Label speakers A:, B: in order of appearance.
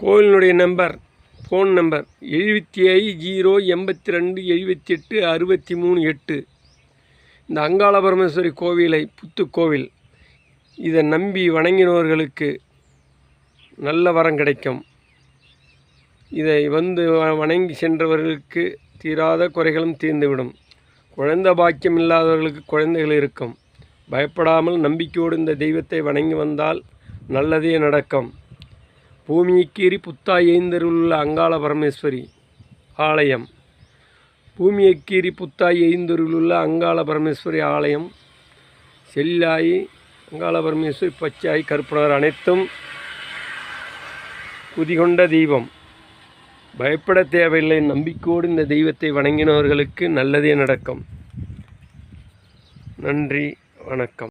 A: கோவிலினுடைய phone number 75 082 78 63 8. இந்த அங்காள பரமேஸ்வரி கோவிலை புத்துக்கோவில், இதை நம்பி வணங்கினவர்களுக்கு நல்ல வரம் கிடைக்கும். இதை வணங்கி சென்றவர்களுக்கு தீராத குறைகளும் தீர்ந்துவிடும். குழந்தை பாக்கியம் இல்லாதவர்களுக்கு குழந்தைகள் இருக்கும். பயப்படாமல் நம்பிக்கையோடு இந்த தெய்வத்தை வணங்கி வந்தால் நல்லதே நடக்கும். பூமியக்கீரி புத்தாய் எழுந்தருளுள்ள அங்காள பரமேஸ்வரி ஆலயம். பூமியக்கீரி புத்தாய் எழுந்தருளுள்ள அங்காள பரமேஸ்வரி ஆலயம். செல்லாயி, அங்காள பரமேஸ்வரி, பச்சாய், கருப்பனர் அனைத்தும் குதிகொண்ட தெய்வம். பயப்பட தேவையில்லை. நம்பிக்கையோடு இந்த தெய்வத்தை வணங்கினவர்களுக்கு நல்லதே நடக்கும். நன்றி, வணக்கம்.